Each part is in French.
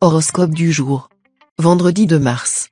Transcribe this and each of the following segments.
Horoscope du jour. Vendredi 2 mars.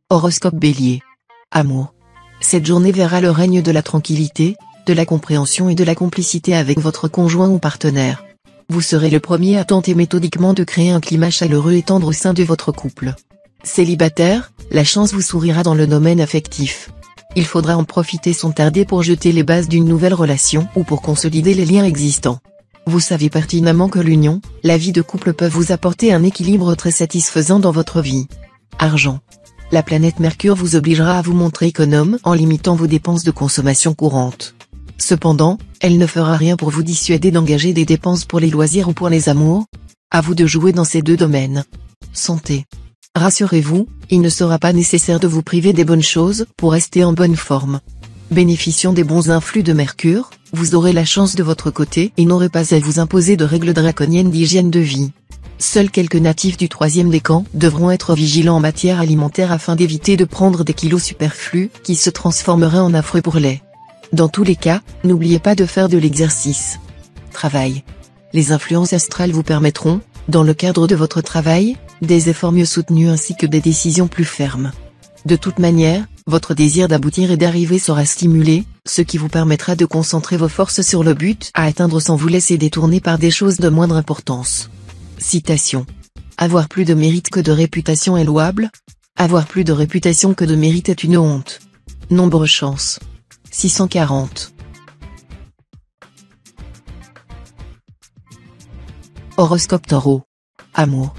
Horoscope Bélier. Amour. Cette journée verra le règne de la tranquillité, de la compréhension et de la complicité avec votre conjoint ou partenaire. Vous serez le premier à tenter méthodiquement de créer un climat chaleureux et tendre au sein de votre couple. Célibataire, la chance vous sourira dans le domaine affectif. Il faudra en profiter sans tarder pour jeter les bases d'une nouvelle relation ou pour consolider les liens existants. Vous savez pertinemment que l'union, la vie de couple peuvent vous apporter un équilibre très satisfaisant dans votre vie. Argent. La planète Mercure vous obligera à vous montrer économe en limitant vos dépenses de consommation courante. Cependant, elle ne fera rien pour vous dissuader d'engager des dépenses pour les loisirs ou pour les amours. À vous de jouer dans ces deux domaines. Santé. Rassurez-vous, il ne sera pas nécessaire de vous priver des bonnes choses pour rester en bonne forme. Bénéficiant des bons influx de Mercure, vous aurez la chance de votre côté et n'aurez pas à vous imposer de règles draconiennes d'hygiène de vie. Seuls quelques natifs du troisième décan devront être vigilants en matière alimentaire afin d'éviter de prendre des kilos superflus qui se transformeraient en affreux bourrelets. Dans tous les cas, n'oubliez pas de faire de l'exercice. Travail. Les influences astrales vous permettront, dans le cadre de votre travail, des efforts mieux soutenus ainsi que des décisions plus fermes. De toute manière, votre désir d'aboutir et d'arriver sera stimulé, ce qui vous permettra de concentrer vos forces sur le but à atteindre sans vous laisser détourner par des choses de moindre importance. Citation. Avoir plus de mérite que de réputation est louable. Avoir plus de réputation que de mérite est une honte. Nombre chance. 640. Horoscope Taureau. Amour.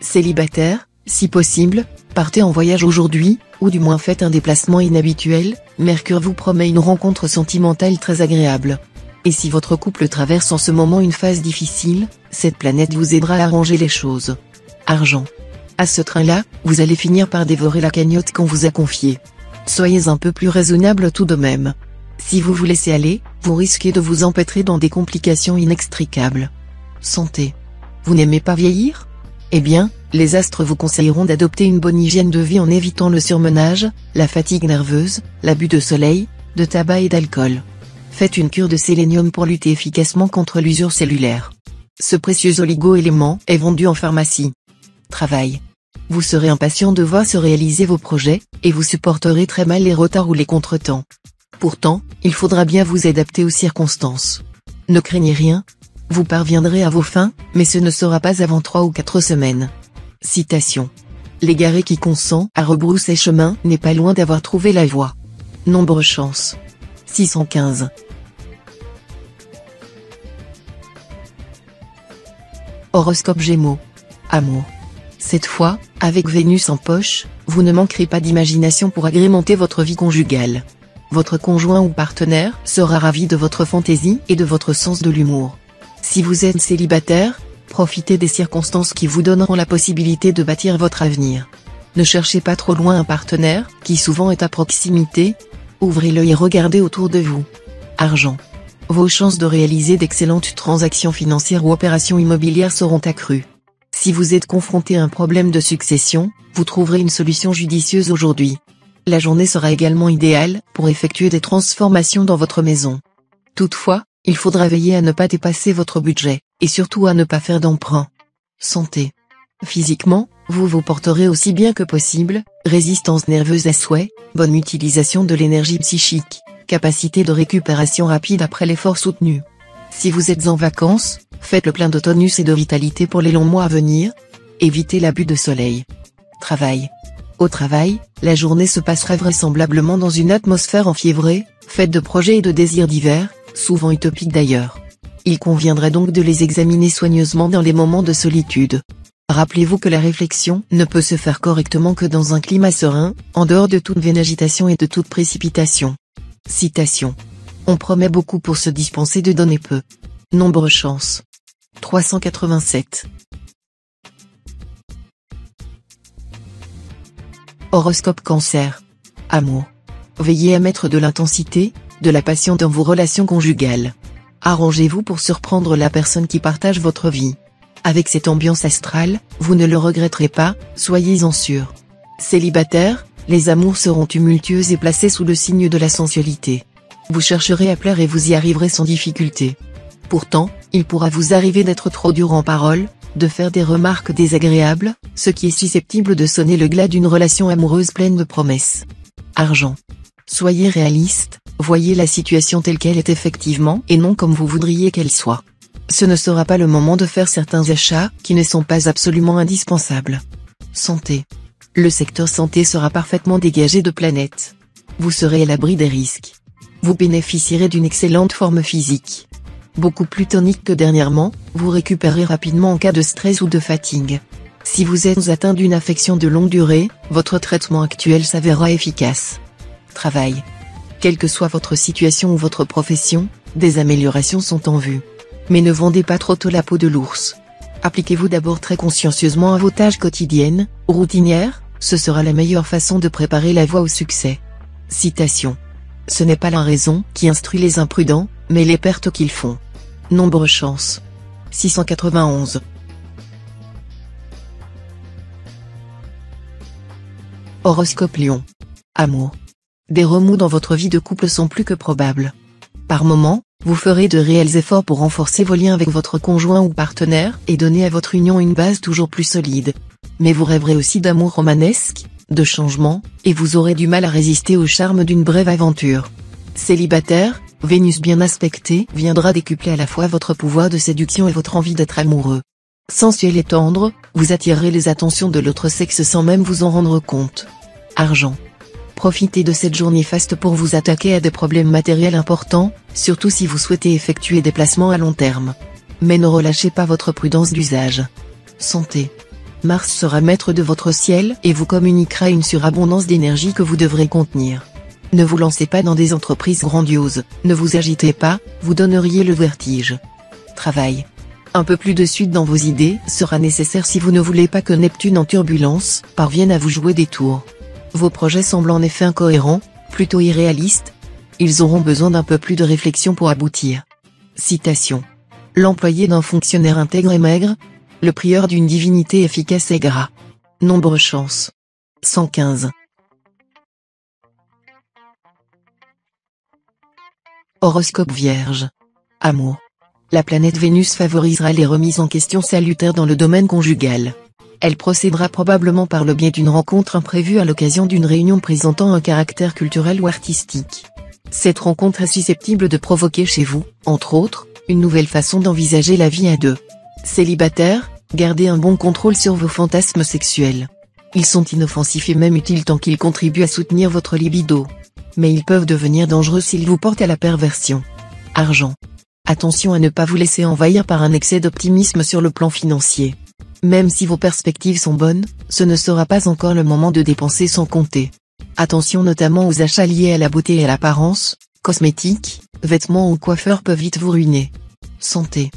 Célibataire, si possible, partez en voyage aujourd'hui, ou du moins faites un déplacement inhabituel. Mercure vous promet une rencontre sentimentale très agréable. Et si votre couple traverse en ce moment une phase difficile, cette planète vous aidera à arranger les choses. Argent. À ce train-là, vous allez finir par dévorer la cagnotte qu'on vous a confiée. Soyez un peu plus raisonnable tout de même. Si vous vous laissez aller, vous risquez de vous empêtrer dans des complications inextricables. Santé. Vous n'aimez pas vieillir ? Eh bien, les astres vous conseilleront d'adopter une bonne hygiène de vie en évitant le surmenage, la fatigue nerveuse, l'abus de soleil, de tabac et d'alcool. Faites une cure de sélénium pour lutter efficacement contre l'usure cellulaire. Ce précieux oligo-élément est vendu en pharmacie. Travail. Vous serez impatient de voir se réaliser vos projets, et vous supporterez très mal les retards ou les contretemps. Pourtant, il faudra bien vous adapter aux circonstances. Ne craignez rien. Vous parviendrez à vos fins, mais ce ne sera pas avant 3 ou 4 semaines. Citation. L'égaré qui consent à rebrousser chemin n'est pas loin d'avoir trouvé la voie. Nombre chance. 615. Horoscope Gémeaux. Amour. Cette fois, avec Vénus en poche, vous ne manquerez pas d'imagination pour agrémenter votre vie conjugale. Votre conjoint ou partenaire sera ravi de votre fantaisie et de votre sens de l'humour. Si vous êtes célibataire, profitez des circonstances qui vous donneront la possibilité de bâtir votre avenir. Ne cherchez pas trop loin un partenaire, qui souvent est à proximité. Ouvrez l'œil et regardez autour de vous. Argent. Vos chances de réaliser d'excellentes transactions financières ou opérations immobilières seront accrues. Si vous êtes confronté à un problème de succession, vous trouverez une solution judicieuse aujourd'hui. La journée sera également idéale pour effectuer des transformations dans votre maison. Toutefois, il faudra veiller à ne pas dépasser votre budget, et surtout à ne pas faire d'emprunt. Santé. Physiquement, vous vous porterez aussi bien que possible, résistance nerveuse à souhait, bonne utilisation de l'énergie psychique, capacité de récupération rapide après l'effort soutenu. Si vous êtes en vacances, faites le plein de tonus et de vitalité pour les longs mois à venir. Évitez l'abus de soleil. Travail. Au travail, la journée se passera vraisemblablement dans une atmosphère enfiévrée, faite de projets et de désirs divers, souvent utopiques d'ailleurs. Il conviendrait donc de les examiner soigneusement dans les moments de solitude. Rappelez-vous que la réflexion ne peut se faire correctement que dans un climat serein, en dehors de toute vaine agitation et de toute précipitation. Citation. On promet beaucoup pour se dispenser de donner peu. Nombre chance. 387. Horoscope Cancer. Amour. Veillez à mettre de l'intensité, de la passion dans vos relations conjugales. Arrangez-vous pour surprendre la personne qui partage votre vie. Avec cette ambiance astrale, vous ne le regretterez pas, soyez-en sûr. Célibataire, les amours seront tumultueux et placés sous le signe de la sensualité. Vous chercherez à plaire et vous y arriverez sans difficulté. Pourtant, Il pourra vous arriver d'être trop dur en parole, de faire des remarques désagréables, ce qui est susceptible de sonner le glas d'une relation amoureuse pleine de promesses. Argent. Soyez réaliste, voyez la situation telle qu'elle est effectivement et non comme vous voudriez qu'elle soit. Ce ne sera pas le moment de faire certains achats qui ne sont pas absolument indispensables. Santé. Le secteur santé sera parfaitement dégagé de planète. Vous serez à l'abri des risques. Vous bénéficierez d'une excellente forme physique. Beaucoup plus tonique que dernièrement, vous récupérez rapidement en cas de stress ou de fatigue. Si vous êtes atteint d'une affection de longue durée, votre traitement actuel s'avérera efficace. Travail. Quelle que soit votre situation ou votre profession, des améliorations sont en vue. Mais ne vendez pas trop tôt la peau de l'ours. Appliquez-vous d'abord très consciencieusement à vos tâches quotidiennes, routinières, ce sera la meilleure façon de préparer la voie au succès. Citation. Ce n'est pas la raison qui instruit les imprudents, mais les pertes qu'ils font. Nombre chance. 691. Horoscope Lion. Amour. Des remous dans votre vie de couple sont plus que probables. Par moments, vous ferez de réels efforts pour renforcer vos liens avec votre conjoint ou partenaire et donner à votre union une base toujours plus solide. Mais vous rêverez aussi d'amour romanesque, de changement, et vous aurez du mal à résister au charme d'une brève aventure. Célibataire, Vénus bien aspectée viendra décupler à la fois votre pouvoir de séduction et votre envie d'être amoureux. Sensuel et tendre, vous attirerez les attentions de l'autre sexe sans même vous en rendre compte. Argent. Profitez de cette journée faste pour vous attaquer à des problèmes matériels importants, surtout si vous souhaitez effectuer des placements à long terme. Mais ne relâchez pas votre prudence d'usage. Santé. Mars sera maître de votre ciel et vous communiquera une surabondance d'énergie que vous devrez contenir. Ne vous lancez pas dans des entreprises grandioses, ne vous agitez pas, vous donneriez le vertige. Travail. Un peu plus de suite dans vos idées sera nécessaire si vous ne voulez pas que Neptune en turbulence parvienne à vous jouer des tours. Vos projets semblent en effet incohérents, plutôt irréalistes. Ils auront besoin d'un peu plus de réflexion pour aboutir. Citation. L'employé d'un fonctionnaire intègre est maigre, le prieur d'une divinité efficace est gras. Nombre chance. 115. Horoscope Vierge. Amour. La planète Vénus favorisera les remises en question salutaires dans le domaine conjugal. Elle procédera probablement par le biais d'une rencontre imprévue à l'occasion d'une réunion présentant un caractère culturel ou artistique. Cette rencontre est susceptible de provoquer chez vous, entre autres, une nouvelle façon d'envisager la vie à deux. Célibataire, gardez un bon contrôle sur vos fantasmes sexuels. Ils sont inoffensifs et même utiles tant qu'ils contribuent à soutenir votre libido. Mais ils peuvent devenir dangereux s'ils vous portent à la perversion. Argent. Attention à ne pas vous laisser envahir par un excès d'optimisme sur le plan financier. Même si vos perspectives sont bonnes, ce ne sera pas encore le moment de dépenser sans compter. Attention notamment aux achats liés à la beauté et à l'apparence, cosmétiques, vêtements ou coiffeurs peuvent vite vous ruiner. Santé.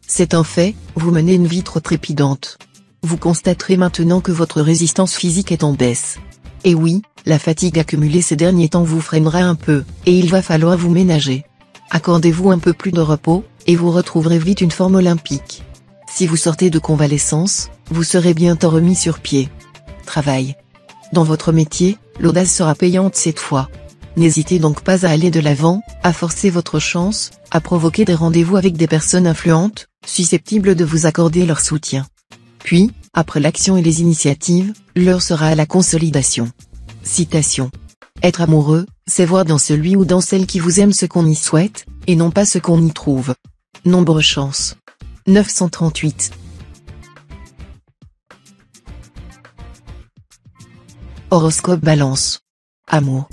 C'est un fait, vous menez une vie trop trépidante. Vous constaterez maintenant que votre résistance physique est en baisse. Et oui, la fatigue accumulée ces derniers temps vous freinera un peu, et il va falloir vous ménager. Accordez-vous un peu plus de repos, et vous retrouverez vite une forme olympique. Si vous sortez de convalescence, vous serez bientôt remis sur pied. Travail. Dans votre métier, l'audace sera payante cette fois. N'hésitez donc pas à aller de l'avant, à forcer votre chance, à provoquer des rendez-vous avec des personnes influentes, susceptibles de vous accorder leur soutien. Puis, après l'action et les initiatives, l'heure sera à la consolidation. Citation. Être amoureux, c'est voir dans celui ou dans celle qui vous aime ce qu'on y souhaite, et non pas ce qu'on y trouve. Nombre chance. 938. Horoscope Balance. Amour.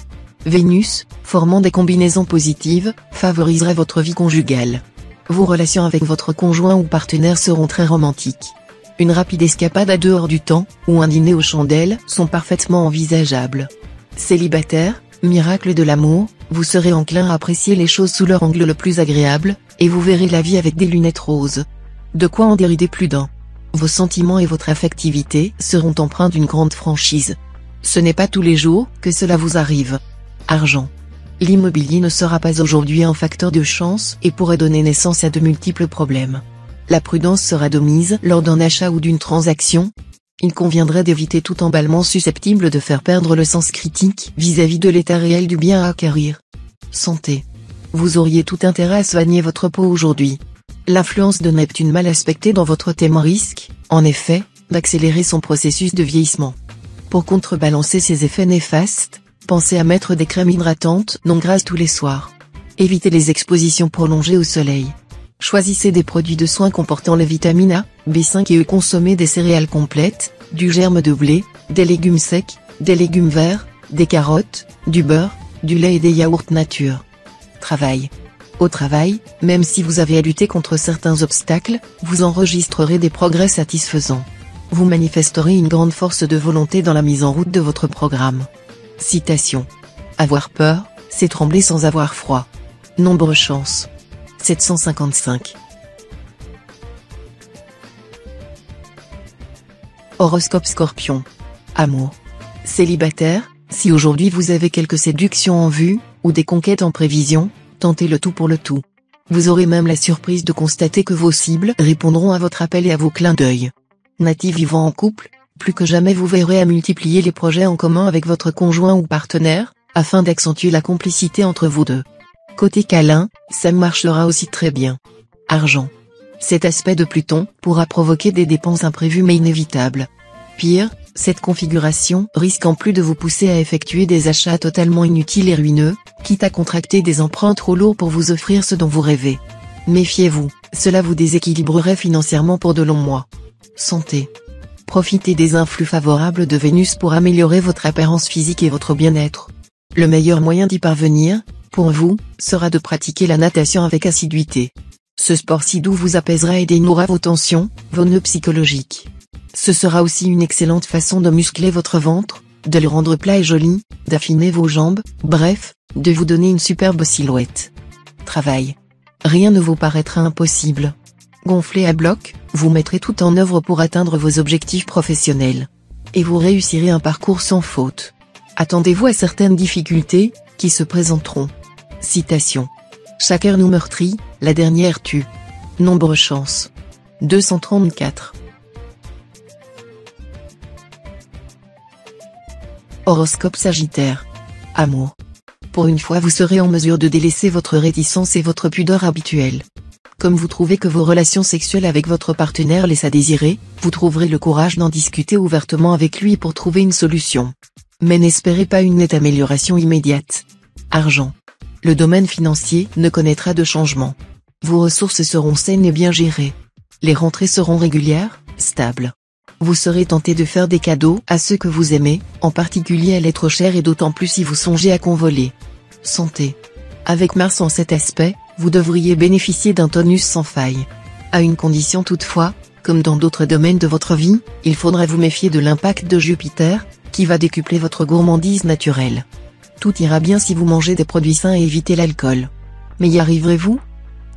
Vénus, formant des combinaisons positives, favoriserait votre vie conjugale. Vos relations avec votre conjoint ou partenaire seront très romantiques. Une rapide escapade à dehors du temps, ou un dîner aux chandelles, sont parfaitement envisageables. Célibataire, miracle de l'amour, vous serez enclin à apprécier les choses sous leur angle le plus agréable, et vous verrez la vie avec des lunettes roses. De quoi en dérider plus d'un. Vos sentiments et votre affectivité seront empreints d'une grande franchise. Ce n'est pas tous les jours que cela vous arrive. Argent. L'immobilier ne sera pas aujourd'hui un facteur de chance et pourrait donner naissance à de multiples problèmes. La prudence sera de mise lors d'un achat ou d'une transaction. Il conviendrait d'éviter tout emballement susceptible de faire perdre le sens critique vis-à-vis de l'état réel du bien à acquérir. Santé. Vous auriez tout intérêt à soigner votre peau aujourd'hui. L'influence de Neptune mal aspectée dans votre thème risque, en effet, d'accélérer son processus de vieillissement. Pour contrebalancer ces effets néfastes, pensez à mettre des crèmes hydratantes non grasses tous les soirs. Évitez les expositions prolongées au soleil. Choisissez des produits de soins comportant les vitamines A, B5 et E. Consommez des céréales complètes, du germe de blé, des légumes secs, des légumes verts, des carottes, du beurre, du lait et des yaourts nature. Travail. Au travail, même si vous avez à lutter contre certains obstacles, vous enregistrerez des progrès satisfaisants. Vous manifesterez une grande force de volonté dans la mise en route de votre programme. Citation. Avoir peur, c'est trembler sans avoir froid. Nombre chance. 755. Horoscope Scorpion. Amour. Célibataire, si aujourd'hui vous avez quelques séductions en vue, ou des conquêtes en prévision, tentez le tout pour le tout. Vous aurez même la surprise de constater que vos cibles répondront à votre appel et à vos clins d'œil. Natif vivant en couple, plus que jamais vous verrez à multiplier les projets en commun avec votre conjoint ou partenaire, afin d'accentuer la complicité entre vous deux. Côté câlin, ça marchera aussi très bien. Argent. Cet aspect de Pluton pourra provoquer des dépenses imprévues mais inévitables. Pire, cette configuration risque en plus de vous pousser à effectuer des achats totalement inutiles et ruineux, quitte à contracter des emprunts trop lourds pour vous offrir ce dont vous rêvez. Méfiez-vous, cela vous déséquilibrerait financièrement pour de longs mois. Santé. Profitez des influx favorables de Vénus pour améliorer votre apparence physique et votre bien-être. Le meilleur moyen d'y parvenir, pour vous, sera de pratiquer la natation avec assiduité. Ce sport si doux vous apaisera et dénouera vos tensions, vos nœuds psychologiques. Ce sera aussi une excellente façon de muscler votre ventre, de le rendre plat et joli, d'affiner vos jambes, bref, de vous donner une superbe silhouette. Travail. Rien ne vous paraîtra impossible. Gonflé à bloc, vous mettrez tout en œuvre pour atteindre vos objectifs professionnels. Et vous réussirez un parcours sans faute. Attendez-vous à certaines difficultés, qui se présenteront. Citation. Chaque heure nous meurtrit, la dernière tue. Nombre chance. 234. Horoscope Sagittaire. Amour. Pour une fois vous serez en mesure de délaisser votre réticence et votre pudeur habituelle. Comme vous trouvez que vos relations sexuelles avec votre partenaire laissent à désirer, vous trouverez le courage d'en discuter ouvertement avec lui pour trouver une solution. Mais n'espérez pas une nette amélioration immédiate. Argent. Le domaine financier ne connaîtra de changement. Vos ressources seront saines et bien gérées. Les rentrées seront régulières, stables. Vous serez tenté de faire des cadeaux à ceux que vous aimez, en particulier à l'être cher et d'autant plus si vous songez à convoler. Santé. Avec Mars en cet aspect, vous devriez bénéficier d'un tonus sans faille. À une condition toutefois, comme dans d'autres domaines de votre vie, il faudra vous méfier de l'impact de Jupiter, qui va décupler votre gourmandise naturelle. Tout ira bien si vous mangez des produits sains et évitez l'alcool. Mais y arriverez-vous?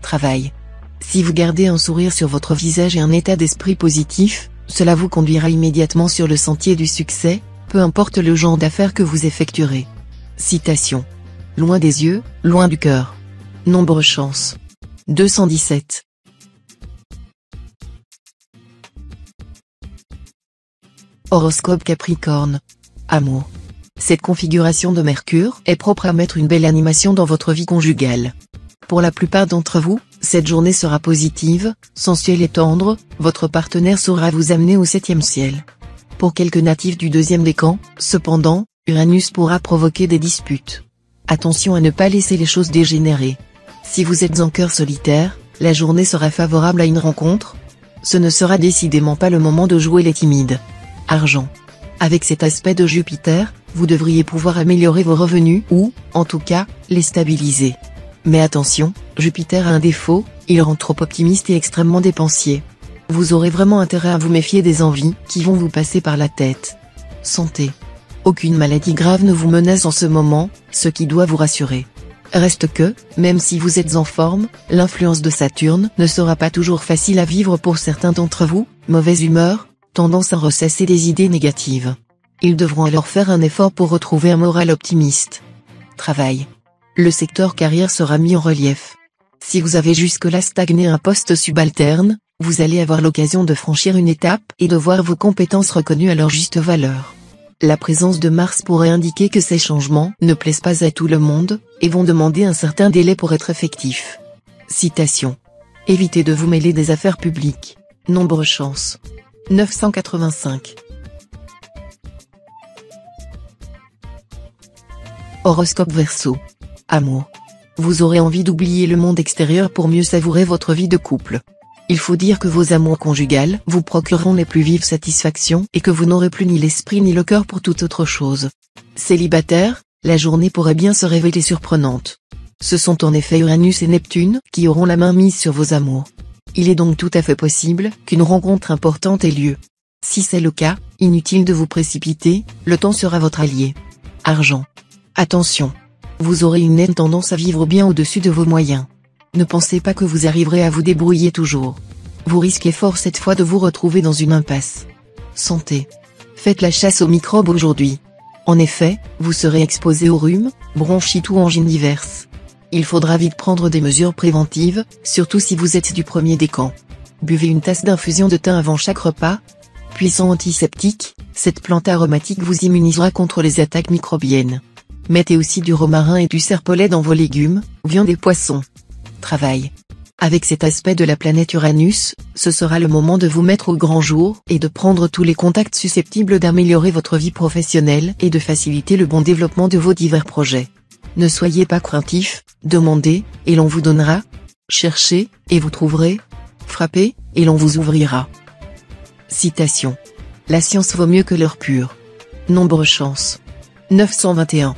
Travail. Si vous gardez un sourire sur votre visage et un état d'esprit positif, cela vous conduira immédiatement sur le sentier du succès, peu importe le genre d'affaires que vous effectuerez. Citation. Loin des yeux, loin du cœur. Nombre chance. 217. Horoscope Capricorne. Amour. Cette configuration de Mercure est propre à mettre une belle animation dans votre vie conjugale. Pour la plupart d'entre vous, cette journée sera positive, sensuelle et tendre, votre partenaire saura vous amener au 7e ciel. Pour quelques natifs du 2e décan, cependant, Uranus pourra provoquer des disputes. Attention à ne pas laisser les choses dégénérer. Si vous êtes en cœur solitaire, la journée sera favorable à une rencontre. Ce ne sera décidément pas le moment de jouer les timides. Argent. Avec cet aspect de Jupiter, vous devriez pouvoir améliorer vos revenus ou, en tout cas, les stabiliser. Mais attention, Jupiter a un défaut, il rend trop optimiste et extrêmement dépensier. Vous aurez vraiment intérêt à vous méfier des envies qui vont vous passer par la tête. Santé. Aucune maladie grave ne vous menace en ce moment, ce qui doit vous rassurer. Reste que, même si vous êtes en forme, l'influence de Saturne ne sera pas toujours facile à vivre pour certains d'entre vous, mauvaise humeur, tendance à ressasser des idées négatives. Ils devront alors faire un effort pour retrouver un moral optimiste. Travail. Le secteur carrière sera mis en relief. Si vous avez jusque-là stagné un poste subalterne, vous allez avoir l'occasion de franchir une étape et de voir vos compétences reconnues à leur juste valeur. La présence de Mars pourrait indiquer que ces changements ne plaisent pas à tout le monde, et vont demander un certain délai pour être effectifs. Citation. Évitez de vous mêler des affaires publiques. Nombre chance. 985. Horoscope Verseau. Amour. Vous aurez envie d'oublier le monde extérieur pour mieux savourer votre vie de couple. Il faut dire que vos amours conjugales vous procureront les plus vives satisfactions et que vous n'aurez plus ni l'esprit ni le cœur pour toute autre chose. Célibataire, la journée pourrait bien se révéler surprenante. Ce sont en effet Uranus et Neptune qui auront la main mise sur vos amours. Il est donc tout à fait possible qu'une rencontre importante ait lieu. Si c'est le cas, inutile de vous précipiter, le temps sera votre allié. Argent. Attention. Vous aurez une nette tendance à vivre bien au-dessus de vos moyens. Ne pensez pas que vous arriverez à vous débrouiller toujours. Vous risquez fort cette fois de vous retrouver dans une impasse. Santé. Faites la chasse aux microbes aujourd'hui. En effet, vous serez exposé au rhume, bronchite ou angine diverses. Il faudra vite prendre des mesures préventives, surtout si vous êtes du premier des camps. Buvez une tasse d'infusion de thym avant chaque repas. Puissant antiseptique, cette plante aromatique vous immunisera contre les attaques microbiennes. Mettez aussi du romarin et du serpolet dans vos légumes, viande et poissons. Travail. Avec cet aspect de la planète Uranus, ce sera le moment de vous mettre au grand jour et de prendre tous les contacts susceptibles d'améliorer votre vie professionnelle et de faciliter le bon développement de vos divers projets. Ne soyez pas craintifs, demandez, et l'on vous donnera. Cherchez, et vous trouverez. Frappez, et l'on vous ouvrira. Citation. La science vaut mieux que l'or pur. Nombre chance. 921.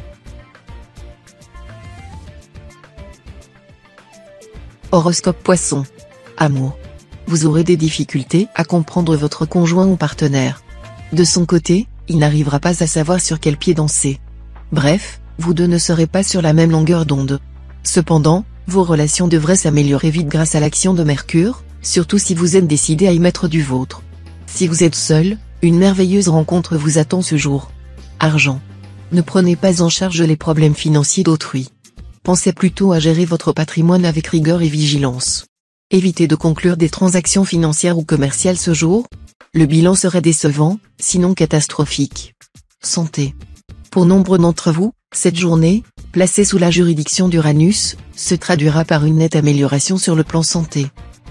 Horoscope Poisson. Amour. Vous aurez des difficultés à comprendre votre conjoint ou partenaire. De son côté, il n'arrivera pas à savoir sur quel pied danser. Bref, vous deux ne serez pas sur la même longueur d'onde. Cependant, vos relations devraient s'améliorer vite grâce à l'action de Mercure, surtout si vous êtes décidé à y mettre du vôtre. Si vous êtes seul, une merveilleuse rencontre vous attend ce jour. Argent. Ne prenez pas en charge les problèmes financiers d'autrui. Pensez plutôt à gérer votre patrimoine avec rigueur et vigilance. Évitez de conclure des transactions financières ou commerciales ce jour. Le bilan serait décevant, sinon catastrophique. Santé. Pour nombre d'entre vous, cette journée, placée sous la juridiction d'Uranus, se traduira par une nette amélioration sur le plan santé.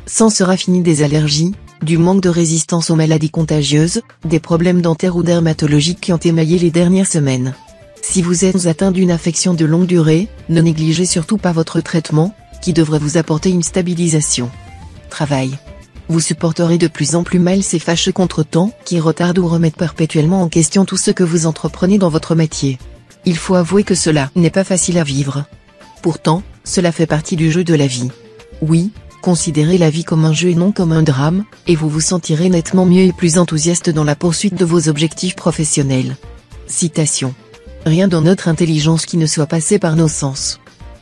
S'en sera fini des allergies, du manque de résistance aux maladies contagieuses, des problèmes dentaires ou dermatologiques qui ont émaillé les dernières semaines. Si vous êtes atteint d'une affection de longue durée, ne négligez surtout pas votre traitement, qui devrait vous apporter une stabilisation. Travail. Vous supporterez de plus en plus mal ces fâcheux contretemps qui retardent ou remettent perpétuellement en question tout ce que vous entreprenez dans votre métier. Il faut avouer que cela n'est pas facile à vivre. Pourtant, cela fait partie du jeu de la vie. Oui, considérez la vie comme un jeu et non comme un drame, et vous vous sentirez nettement mieux et plus enthousiaste dans la poursuite de vos objectifs professionnels. Citation. Rien dans notre intelligence qui ne soit passé par nos sens.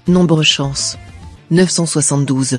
Nombre chance. 972.